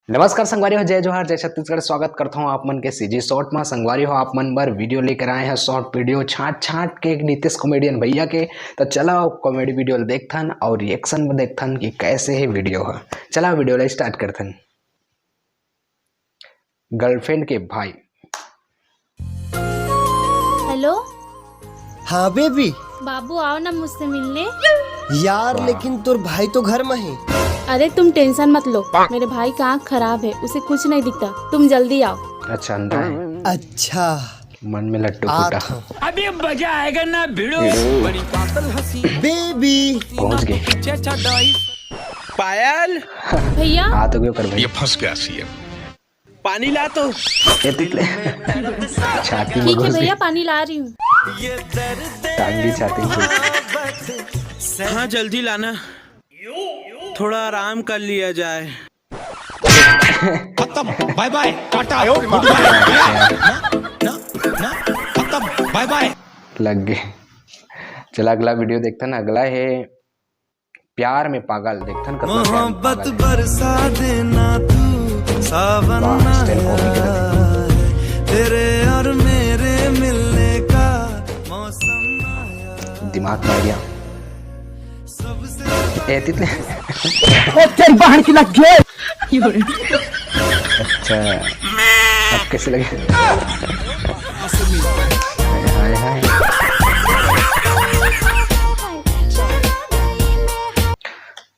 नमस्कार संगवारी हो, जय जोहार, जय छत्तीसगढ़। स्वागत करता हूँ आप मन के सीजी शॉर्ट में। संगवारी हो, आप मन बर वीडियो लेकर आए हैं, शॉर्ट वीडियो छाट छाट के एक नीतीश कॉमेडियन भैया के। तो चला कॉमेडी वीडियो देखथन और रिएक्शन में देखथन कि कैसे है वीडियो है। चला वीडियो ला स्टार्ट करथन। गर्लफ्रेंड के भाई। हेलो हाँ बेबी। बाबू आओ ना मुझसे मिलने। यार लेकिन तोर भाई तो घर में है। अरे तुम टेंशन मत लो, मेरे भाई का आँख खराब है, उसे कुछ नहीं दिखता, तुम जल्दी आओ। अच्छा अंधा है। अच्छा मन में लट्टू फूटा। अभी मजा आएगा ना भिड़ो। बड़ी पागल हंसी बेबी पहुंच गए। पायल भैया आ तो गयो कर भाई। ये फंस गया सीएम। पानी ला तो। छाती में ठीक है घुस भैया, गई। पानी ला रही हूँ। टांगी छाती में घुस। हाँ जल्दी लाना, थोड़ा आराम कर लिया जाए। खत्म, बाय बाय, टाटा, गुड खत्म, बाय बाय। लग गए। चला अगला वीडियो देखथन। अगला है प्यार में पागल। देखथन कब मोहब्बत बरसा देना तू सावन तेरे और मेरे मिलने का मौसम आया। दिमाग में आ गया। तितले अच्छा अब कैसे लगे? हाय हाय।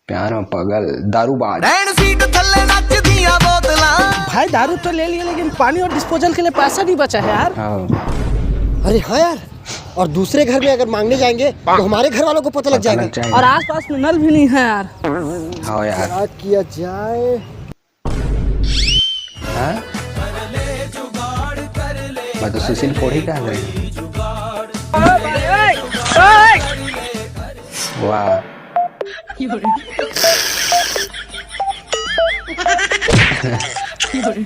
प्यार में पागल दारूबाज। भाई दारू तो ले लिया, लेकिन पानी और डिस्पोजल के लिए पैसा नहीं बचा है यार। हाँ अरे हाँ यार, और दूसरे घर में अगर मांगने जाएंगे तो हमारे घर वालों को पता लग जाएगा। और आसपास में नल भी नहीं है यार। हाँ यार। क्या किया जाए? हाँ? मैं तो सुशील फोड़ी कहाँ गई? वाह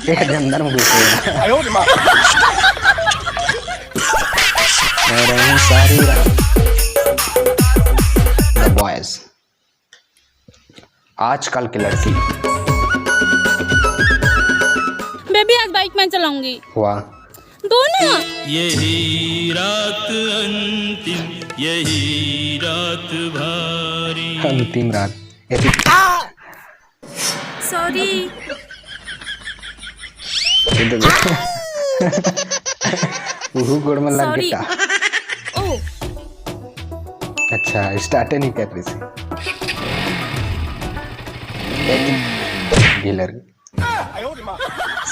ये अंदर में घुस गया। सारी द बॉयज आजकल की लड़की। बेबी आज बाइक मैं चलाऊंगी। वाह दोनों यही रात अंतिम, यही रात भारी। अंतिम रात। सॉरी। गुड़ में लग सॉरी। गया। ओ अच्छा स्टार्ट नहीं कर रही थी। गिलर।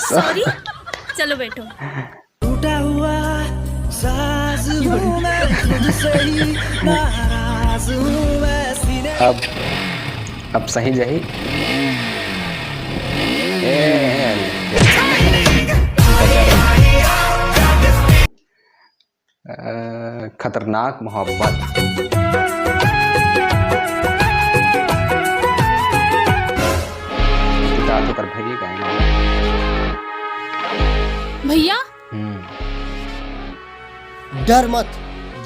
सॉरी, चलो बैठो। टूटा हुआ साज हूँ मैं खुद से ही नाराज हूँ मैं सीने। अब सही जही। खतरनाक मोहब्बत। तो कर भैया गाएंगे। भैया डर मत,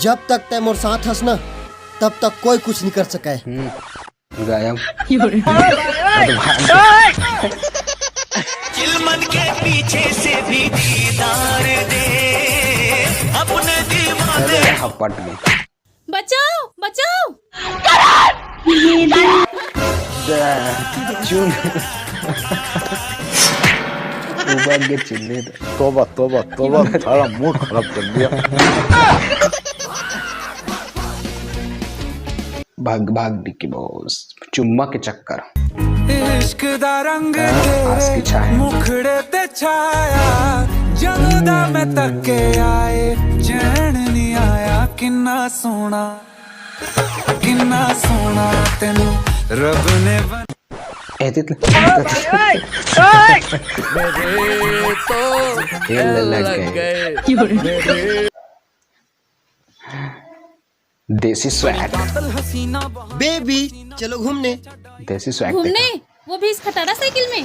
जब तक तय मोर साथ हंसना तब तक कोई कुछ नहीं कर सका है। गायब। चिलमन के पीछे से भी दीदार दे अपने दीवाने। पट गई। बचाओ बचाओ। चुन उबल के चिल्ले। तोबा तोबा तोबा, सारा मूड खराब कर दिया। भाग भाग डिक्की बॉस। चुम्मा के चक्कर। इश्क दा रंग आस की छाया। मुखड़े ते छाया ਜਦੋਂ ਦਾ ਮੈਂ ਤੱਕੇ ਆਏ ਚੈਨ ਨਹੀਂ ਆਇਆ। ਕਿੰਨਾ ਸੋਹਣਾ ਤੈਨੂੰ ਰੱਬ ਨੇ देसी स्वैग। बेबी चलो घूमने। देसी स्वैग घूमने, वो भी इस खटारा साइकिल में।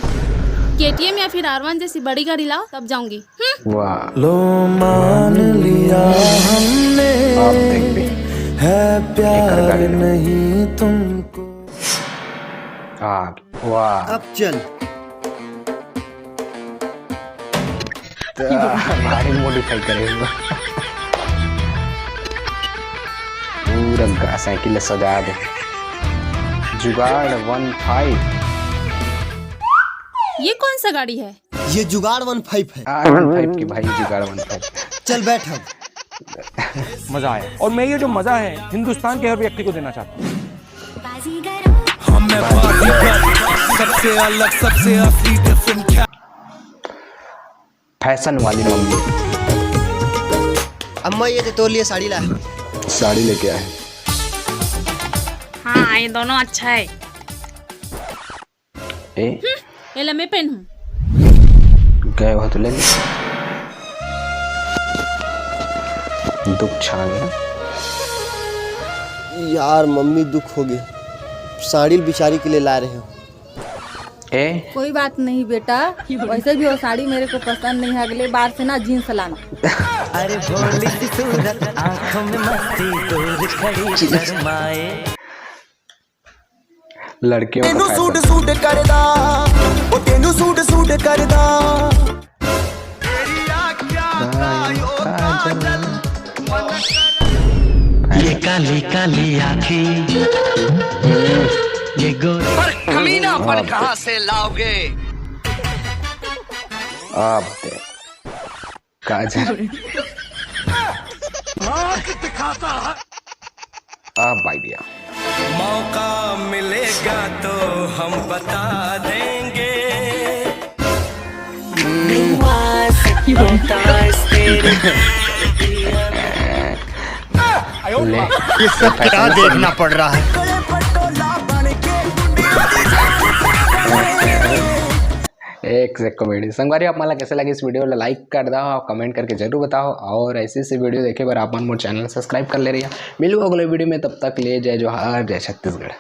केटीएम या फिर R1 जैसी बड़ी गाड़ी लाओ तब जाऊंगी। वाह लो मान लिया हमने आप देख भी है प्यार नहीं तुमको। वाह अब चल। भारी मॉडिफाई करेगा पूरा साइकिल सजा दे। जुगाड़ 15 ये कौन सा गाड़ी है? ये जुगाड़ 15 है। 15 की भाई, जुगाड़ 15। चल बैठ अब। मजा आया, और मैं ये जो मजा है हिंदुस्तान के हर व्यक्ति को देना चाहता हूँ। सबसे अलग सबसे असली डिफरेंट। फैशन वाली मम्मी। अम्मा ये तो लिए साड़ी ला। साड़ी लेके आए। हाँ ये दोनों अच्छा है। ए ये मैं पहनूं। गए हो तो ले ले। दुख छा गया यार मम्मी दुख हो गया, साड़ी बेचारी के लिए ला रहे हो। कोई बात नहीं बेटा, वैसे भी वो साड़ी मेरे को पसंद नहीं है, अगले बार से ना जीन्स लाना। अरे भोली सी सूरत आंखों में मस्ती दूर खड़ी शर्माए। लड़कियों तेनू सूट सूट करदा, ओ तेनू सूट सूट करदा। ये काली काली आँखें, ये गोरी पर कमीना पर कहाँ से लाओगे? आप दे काजल दिखाता है। आप आइडिया। मौका मिलेगा तो हम बता देंगे। ये सब क्या देखना पड़ रहा है? एक से कॉमेडी संगवारी आप मला कैसे लगे इस वीडियो को लाइक कर दो और कमेंट करके जरूर बताओ, और ऐसे से वीडियो देखे बार आप मोर चैनल सब्सक्राइब कर ले रही है। मिलूंगा अगले वीडियो में, तब तक ले जय जोहार, जय छत्तीसगढ़।